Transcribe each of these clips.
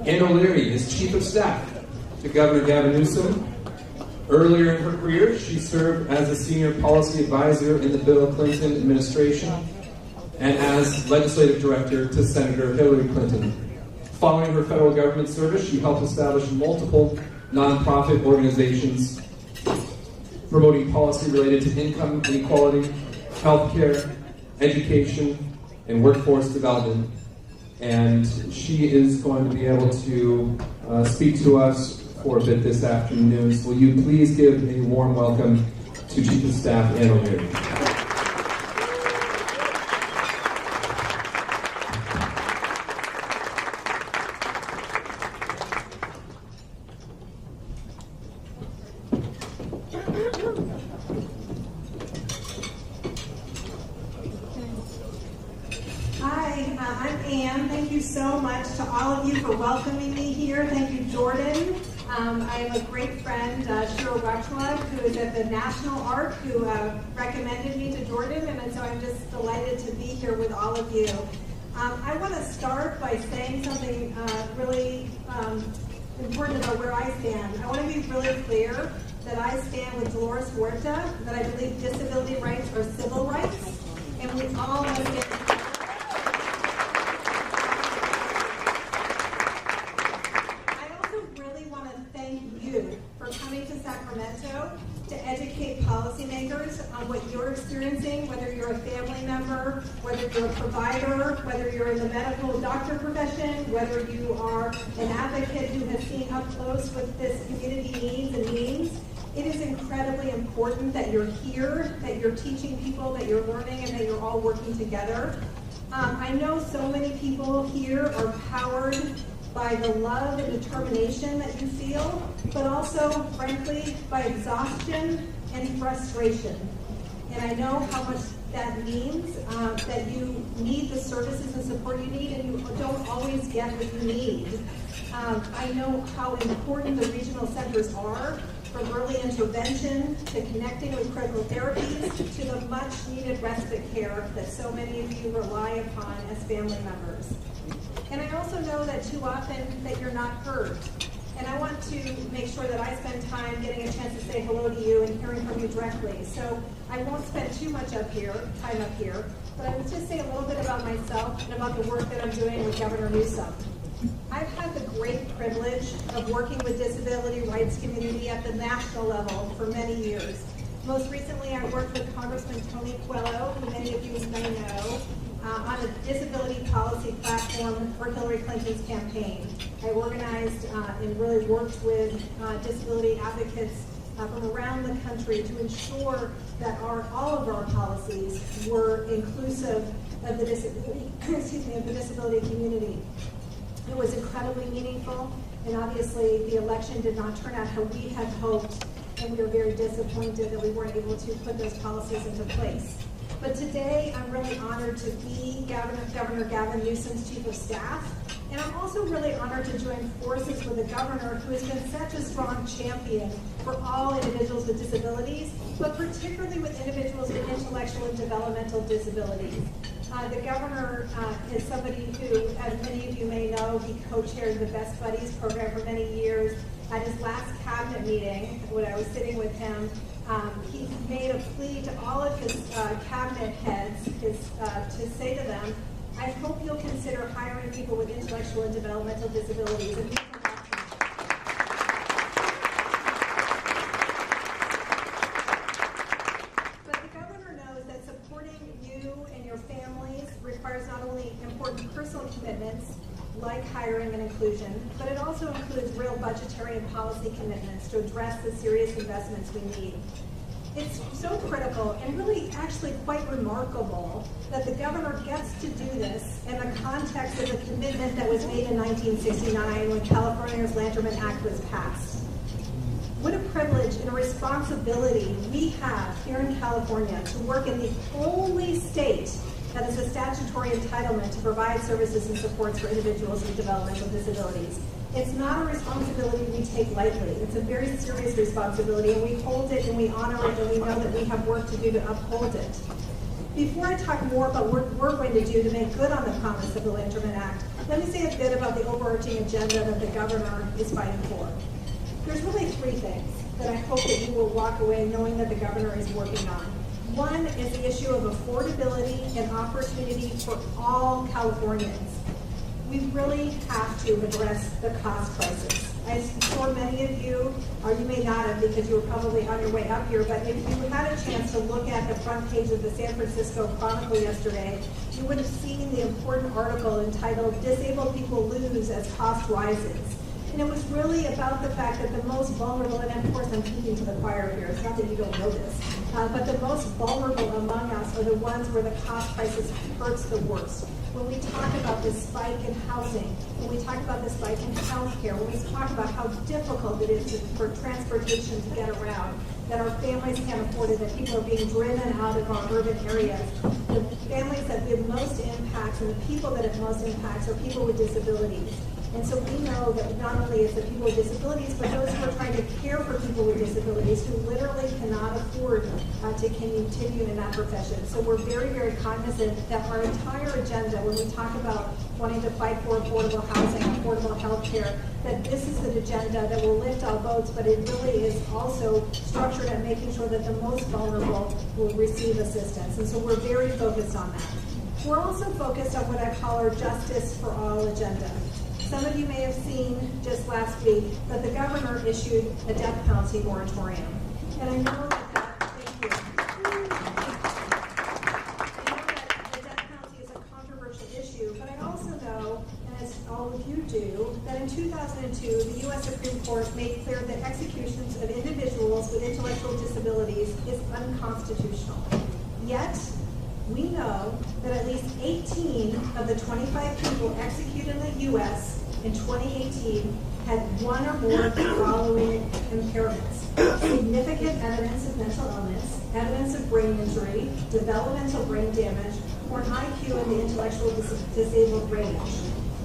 Ann O'Leary is Chief of Staff to Governor Gavin Newsom. Earlier in her career, she served as a Senior Policy Advisor in the Bill Clinton administration and as Legislative Director to Senator Hillary Clinton. Following her federal government service, she helped establish multiple nonprofit organizations promoting policy related to income inequality, healthcare, education, and workforce development. And she is going to be able to speak to us for a bit this afternoon. So will you please give a warm welcome to Chief of Staff Ann O'Leary. I'm Ann. Thank you so much to all of you for welcoming me here. Thank you, Jordan. I am a great friend, Shiro Rachwad, who is at the National Arc, who recommended me to Jordan, and so I'm just delighted to be here with all of you. I want to start by saying something really important about where I stand. I want to be really clear that I stand with Dolores Huerta, that I believe disability rights are civil rights, and we all must get for coming to Sacramento to educate policymakers on what you're experiencing, whether you're a family member, whether you're a provider, whether you're in the medical doctor profession, whether you are an advocate who has seen up close what this community needs and means. It is incredibly important that you're here, that you're teaching people, that you're learning, and that you're all working together. I know so many people here are powered by the love and determination that you feel, but also, frankly, by exhaustion and frustration. And I know how much that means, that you need the services and support you need, and you don't always get what you need. I know how important the regional centers are, from early intervention to connecting with critical therapies to the much needed respite care that so many of you rely upon as family members. And I also know that too often that you're not heard. And I want to make sure that I spend time getting a chance to say hello to you and hearing from you directly. So I won't spend too much time up here, but I would just say a little bit about myself and about the work that I'm doing with Governor Newsom. I've had the great privilege of working with disability rights community at the national level for many years. Most recently, I worked with Congressman Tony Coelho, who many of you may know, on a disability policy platform for Hillary Clinton's campaign. I organized and really worked with disability advocates from around the country to ensure that all of our policies were inclusive of the disability community. It was incredibly meaningful, and obviously the election did not turn out how we had hoped, and we were very disappointed that we weren't able to put those policies into place. But today, I'm really honored to be Governor Gavin Newsom's Chief of Staff, and I'm also really honored to join forces with a governor who has been such a strong champion for all individuals with disabilities, but particularly with individuals with intellectual and developmental disabilities. The governor is somebody who, as many of you may know, he co-chaired the Best Buddies program for many years. At his last cabinet meeting, when I was sitting with him, he made a plea to all of his cabinet heads to say to them, I hope you'll consider hiring people with intellectual and developmental disabilities. And but the governor knows that supporting you and your families requires not only important personal commitments, like hiring and inclusion, but it also includes real budgetary and policy commitments to address the serious investments we need. It's so critical and really actually quite remarkable that the governor gets to do this in the context of the commitment that was made in 1969 when California's Lanterman Act was passed. What a privilege and a responsibility we have here in California to work in the only state that is a statutory entitlement to provide services and supports for individuals with developmental disabilities. It's not a responsibility we take lightly. It's a very serious responsibility, and we hold it and we honor it, and we know that we have work to do to uphold it. Before I talk more about what we're going to do to make good on the promise of the Lanterman Act, let me say a bit about the overarching agenda that the governor is fighting for. There's really three things that I hope that you will walk away knowing that the governor is working on. One is the issue of affordability and opportunity for all Californians. We really have to address the cost crisis. I'm sure many of you, or you may not have because you were probably on your way up here, but if you had a chance to look at the front page of the San Francisco Chronicle yesterday, you would have seen the important article entitled "Disabled People Lose as Cost Rises." And it was really about the fact that the most vulnerable, and of course I'm speaking to the choir here, it's not that you don't know this, but the most vulnerable among us are the ones where the cost crisis hurts the worst. When we talk about this spike in housing, when we talk about this spike in healthcare, when we talk about how difficult it is for transportation to get around, that our families can't afford it, that people are being driven out of our urban areas, the families that have most impacts and the people that have most impacts are people with disabilities. And so we know that not only is the people with disabilities, but those who are trying to care for people with disabilities who literally cannot afford to continue in that profession. So we're very, very cognizant that our entire agenda, when we talk about wanting to fight for affordable housing, affordable health care, that this is an agenda that will lift all boats, but it really is also structured at making sure that the most vulnerable will receive assistance. And so we're very focused on that. We're also focused on what I call our Justice for All agenda. Some of you may have seen just last week that the governor issued a death penalty moratorium. And I know that, thank you. I know that the death penalty is a controversial issue, but I also know, and as all of you do, that in 2002, the U.S. Supreme Court made clear that executions of individuals with intellectual disabilities is unconstitutional. Yet, we know that at least 18 of the 25 people executed in the U.S. in 2018 had one or more of the following impairments: significant evidence of mental illness, evidence of brain injury, developmental brain damage, or an IQ in the intellectual disabled range,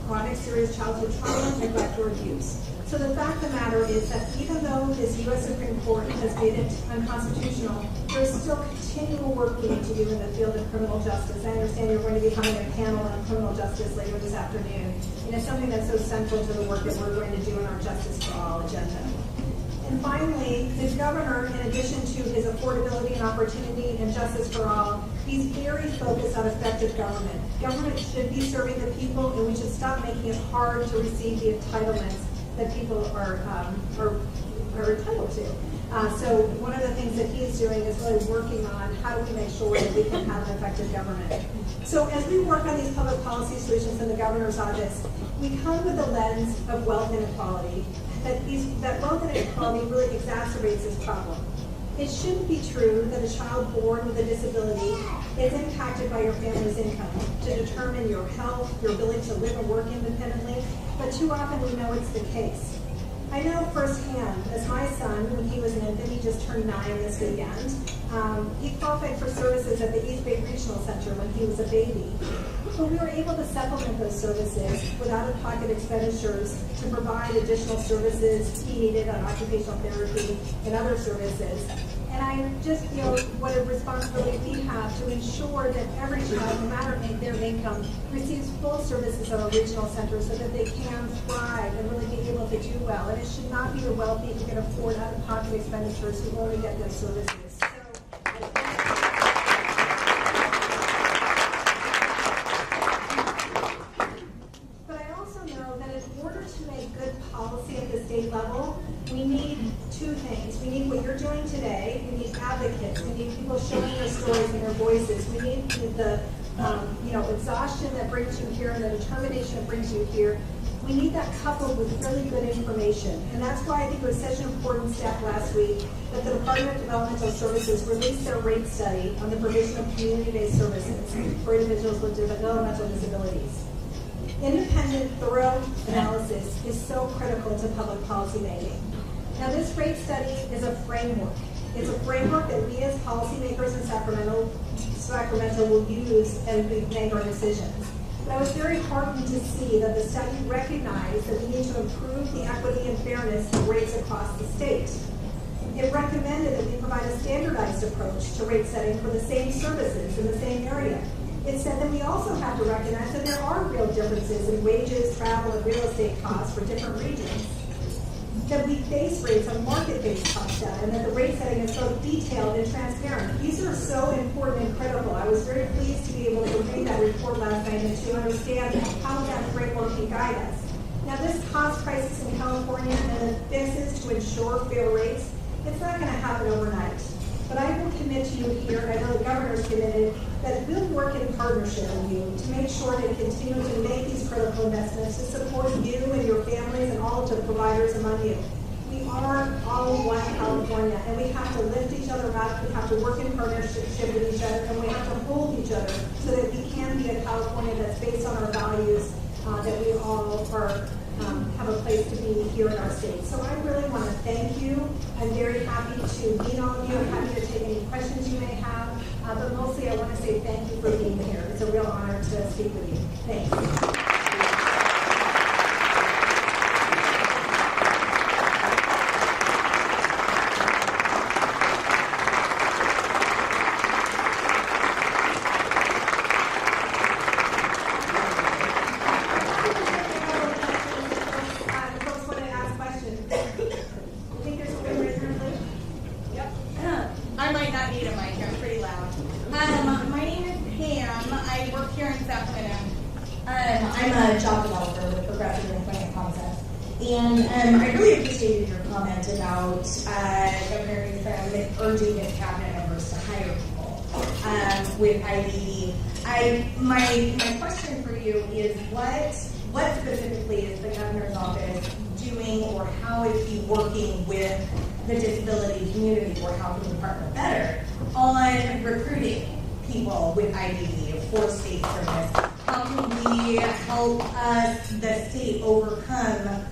chronic serious childhood trauma, neglect, or abuse. So the fact of the matter is that even though this U.S. Supreme Court has made it unconstitutional, there's still continual work we need to do in the field of criminal justice. I understand you're going to be having a panel on criminal justice later this afternoon. And it's something that's so central to the work that we're going to do in our Justice for All agenda. And finally, the governor, in addition to his affordability and opportunity and justice for all, he's very focused on effective government. Government should be serving the people, and we should stop making it hard to receive the entitlements that people are entitled to. So one of the things that he's doing is really working on how do we make sure that we can have an effective government. So as we work on these public policy solutions in the governor's office, we come with the lens of wealth inequality, that wealth inequality really exacerbates this problem. It shouldn't be true that a child born with a disability is impacted by your family's income to determine your health, your ability to live and work independently, but too often we know it's the case. I know firsthand, as my son, when he was an infant, he just turned 9 this weekend, he qualified for services at the East Bay Regional Center when he was a baby. But we were able to supplement those services with out-of-pocket expenditures to provide additional services he needed on occupational therapy and other services. And I just feel what a responsibility we have to ensure that every child, no matter their income, receives full services at our regional center so that they can thrive and really be able to do well. And it should not be the wealthy who can afford out-of-pocket expenditures who only get those services. But I also know that in order to make good policy at the state level, we need two things. We need what you're doing today. We need advocates. We need people showing their stories and their voices. We need the exhaustion that brings you here and the determination that brings you here. We need that coupled with really good information. And that's why I think it was such an important step last week that the Department of Developmental Services released their rate study on the provision of community-based services for individuals with developmental disabilities. Independent, thorough analysis is so critical to public policy making. Now, this rate study is a framework. It's a framework that we as policymakers in Sacramento will use as we make our decisions. But I was very heartened to see that the study recognized that we need to improve the equity and fairness of rates across the state. It recommended that we provide a standardized approach to rate setting for the same services in the same area. it said that we also have to recognize that there are real differences in wages, travel, and real estate costs for different regions. That we base rates on market-based cost data, and that the rate setting is so detailed and transparent. These are so important and critical. I was very pleased to be able to read that report last night and to understand how that framework can guide us. Now, this cost crisis in California and the fixes to ensure fair rates, it's not going to happen overnight. But I will commit to you here, and I know the governor's committed, that we'll work in partnership with you to make sure to continue to make these critical investments to support you and your families and all of the providers among you. We are all one California, and we have to lift each other up, we have to work in partnership with each other, and we have to hold each other so that we can be a California that's based on our values, that we all are have a place to be here in our state. So I really want to thank you. I'm very happy to meet all of you. I'm happy to take any questions you may have. But mostly I want to say thank you for being here. It's a real honor to speak with you. Thanks. I really appreciated your comment about Governor Newsom urging his cabinet members to hire people with IDD. My question for you is what specifically is the governor's office doing, or how is he working with the disability community or helping the department better on recruiting people with IDD for state service? How can we help the state overcome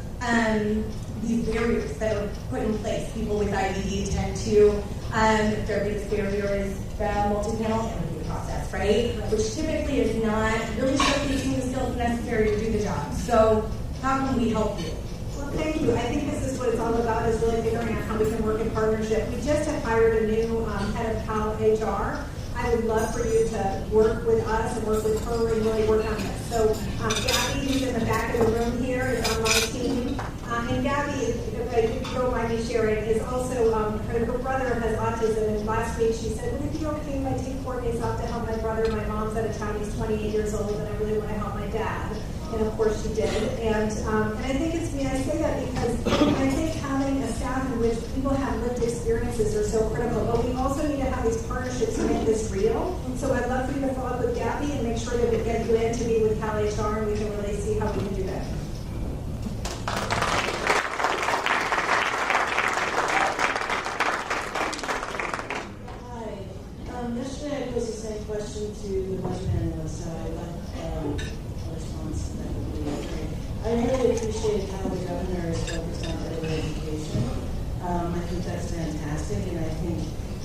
these barriers that are put in place? People with IDD tend to, their biggest barrier is the multi-panel interview process, right? Which typically is not really showcasing the skills necessary to do the job. So how can we help you? Well, thank you. I think this is what it's all about, is really figuring out how we can work in partnership. We just have hired a new head of Cal HR. I would love for you to work with us and work with her and really work on this. So Gabby, who's in the back of the room here, is on my team. And Gabby, if you don't mind me sharing, is also, her brother has autism. And last week she said, would it be okay if I take 4 days off to help my brother? My mom's out of town, he's 28 years old, and I really want to help my dad. And of course she did. And I think it's me, I say that because I think having a staff in which people have lived experiences are so critical. But we also need to have these partnerships to make this real. So I'd love for you to follow up with Gabby and make sure that we get you in to meet with Cal HR, and we can really see how we can do that. Yesterday I posed the same question to the budget analyst, so I left a response that would be great. I really appreciate how the governor is focused on early education. I think that's fantastic, and I think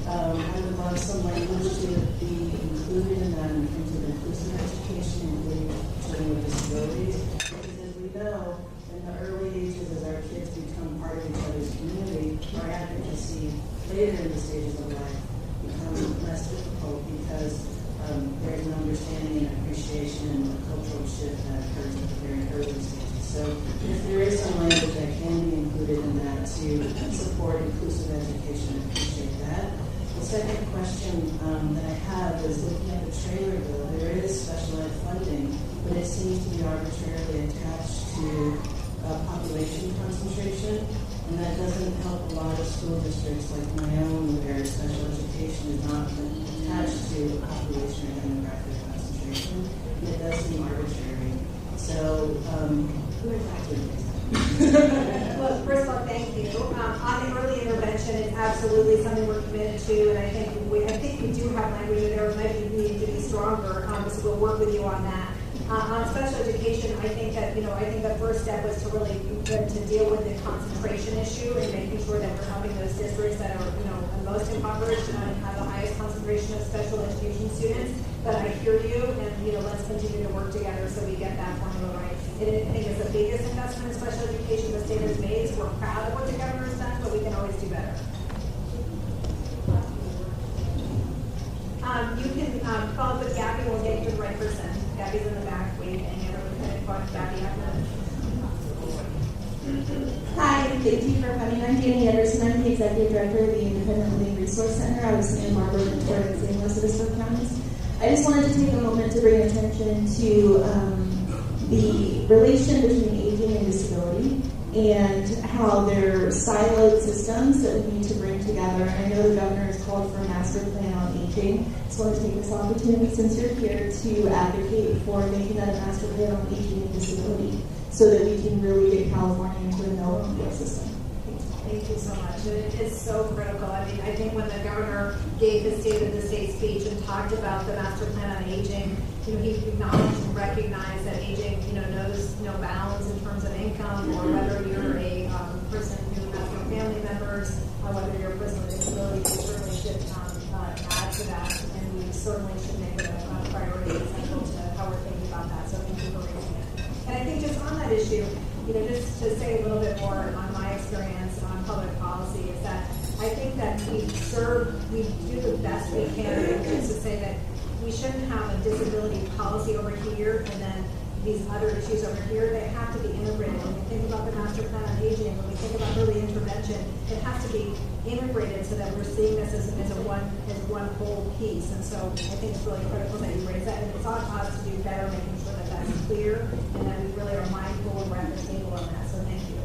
I would love some language to be included in that in terms of inclusive education, including children with disabilities. Because as we know, in the early ages, as our kids become part of each other's community, our advocacy later in the stages of life becomes less difficult because there's an understanding and appreciation and a cultural shift that occurs at the very early stages. So if there is some language that can be included in that to support inclusive education, I appreciate that. The second question that I have is looking at the trailer bill. There is special ed funding, but it seems to be arbitrarily attached to population concentration. And that doesn't help a lot of school districts like my own, where special education is not attached to population or demographic concentration. And it does seem arbitrary. So, who exactly is that? Well, first of all, thank you. On the early intervention, it's absolutely something we're committed to, and I think we do have language in there. It might need to be stronger, so we'll work with you on that. On special education, I think that the first step was to really to deal with the concentration issue and making sure that we're helping those districts that are the most impoverished and have the highest concentration of special education students. But I hear you, and let's continue to work together so we get that formula right. I think it's the biggest investment in special education the state has made. So we're proud of what the governor has done, but we can always do better. You can follow up with Gabby. We'll get you the right Hi, thank you for coming. I'm Danny Anderson. I'm the Executive Director of the Independent Living Resource Center out of Santa Barbara, Ventura, and St. Elizabeth counties. I just wanted to take a moment to bring attention to the relation between aging and disability and how they're siloed systems that we need to bring together. And I know the governor has called for a master plan on aging. So I want to take this opportunity, since you're here, to advocate for making that a master plan on aging and disability so that we can really get California into a no-home system. Thank you so much. It is so critical. I mean, I think when the governor gave his State of the State speech and talked about the master plan on aging, he acknowledged and recognized that aging, knows no bounds in terms of income, or whether you're a person who has no family members, whether you're a person with disability. We certainly should add to that, and we certainly should make it a priority and central to how we're thinking about that. So thank you for raising it. And I think just on that issue, just to say a little bit more on my experience on public policy is that I think that we do the best we can is to say that we shouldn't have a disability policy over here and then these other issues over here. They have to be integrated. When we think about the master plan on aging, when we think about early intervention, it has to be integrated so that we're seeing this as one whole piece. And so I think it's really critical that you raise that. And it's on us to do better, making sure that that's clear and that we really are mindful when we're at the table on that. So thank you.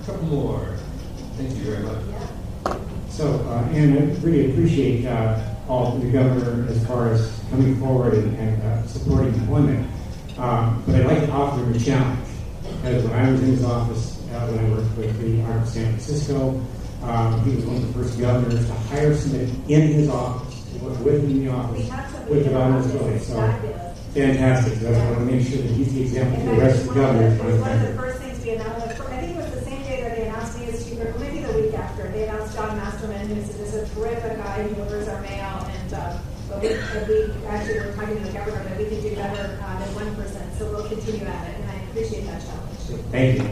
A couple more. Thank you very much. Yeah. So, Ann, I really appreciate all the governor as far as coming forward and supporting employment. But I'd like to offer him a challenge. Because when I was in his office, when I worked with the Art of San Francisco, he was one of the first governors to hire somebody in his office, to work with him in the office, with the vulnerability. So, fantastic. So I want to make sure that he's the example for the rest of the governors. It was one of the first things we announced. I think it was the same day that they announced me as chief, or maybe the week after. They announced John Masterman, who's just a terrific guy who delivers our mail. But we actually were talking to the governor that we could do better than 1%. So we'll continue at it, and I appreciate that challenge. Thank you.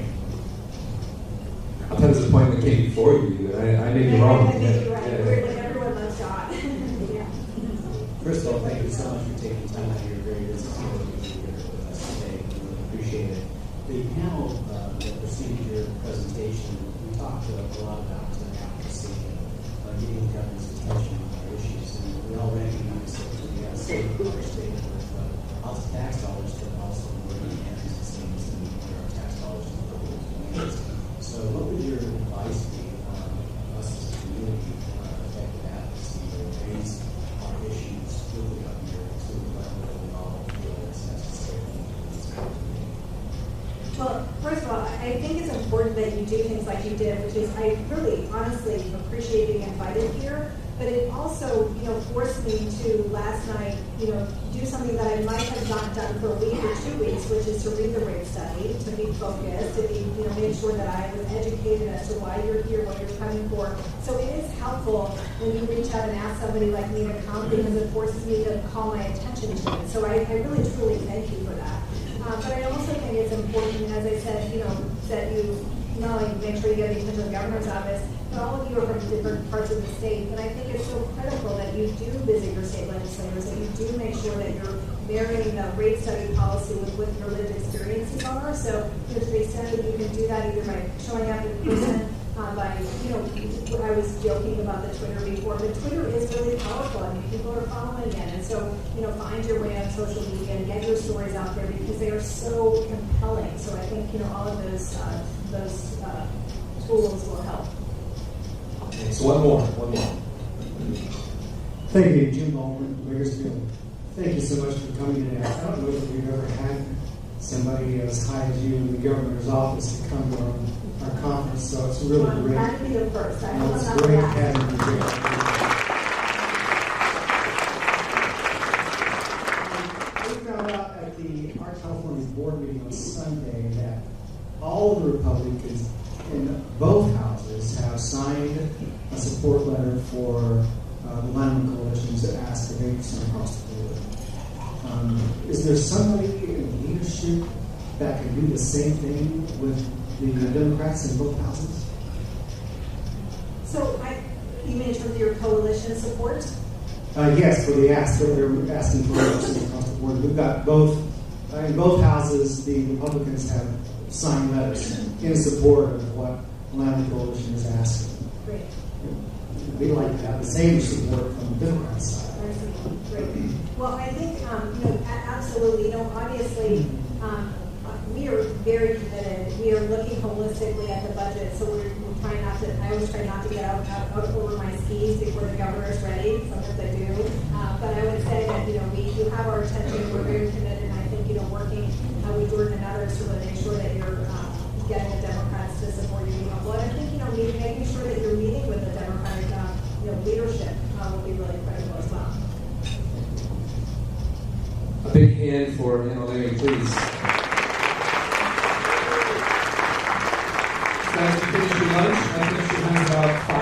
I'll tell this appointment came before you, but I may be wrong. I may be right. Everyone loves John. Yeah. First of all, thank you so much for taking time out of your very busy schedule to be here with us today. We really appreciate it. The panel that preceded your presentation, we talked a lot about advocacy and getting the governor's attention on our issues. And we all recognize that we have to save our state with lots of tax dollars, but also working hands and things and where our tax dollars can go to communities. So what would your advice be on us as a community effective advocacy to raise our issues with the governor to the level that we all feel is necessary in this community? Well, first of all, I think it's important that you do things like you did, which is I really honestly appreciate being invited here. But it also, forced me to last night, do something that I might have not done for a week or 2 weeks, which is to read the rate study, to be focused, to be, make sure that I was educated as to why you're here, what you're coming for. So it is helpful when you reach out and ask somebody like me to come because it forces me to call my attention to it. So I really truly thank you for that. But I also think it's important, as I said, that you not only make sure you get in touch with the governor's office, but all of you are from different parts of the state. And I think it's so critical that you do visit your state legislators, that you do make sure that you're marrying the rate study policy with what your lived experiences are. So to the extent that you can do that either by showing up in person, I was joking about the Twitter before, but Twitter is really powerful. I mean, people are following it. And so, find your way on social media and get your stories out there because they are so compelling. So I think, all of those tools will help. Okay, so one more. Thank you, Jim Baldwin, Bakersfield. Thank you so much for coming today. I don't know if we've ever had somebody as high as you in the governor's office to come to our conference, so it's really great. I'm glad to be the first. I hope It's I'm not great last. having you here. We found out at the Art California board meeting on Sunday that all of the Republicans in both houses have signed a support letter for the Lyman Coalition to ask for 8% across the board. Is there somebody in leadership that can do the same thing with the Democrats in both houses? So, you mean in terms of your coalition support? Yes, for the ask. They're asking for 8% across the board. We've got both, in both houses, the Republicans have sign letters in support of what Land Coalition is asking. Great. We'd like to have the same support from the Democrat side. Great. Well, I think, absolutely, obviously, we are very committed. We are looking holistically at the budget, so we're trying not to, I always try not to get out over my skis before the governor is ready. Sometimes I do. But I would say that, you have our attention. We're very committed, and I think, working with Jordan and others to really make sure that you're getting the Democrats to support you. Well, I think, making sure that you're meeting with the Democratic, leadership will be really critical as well. A big hand for Anna Larry, please. Guys, you finish your lunch. I think she has about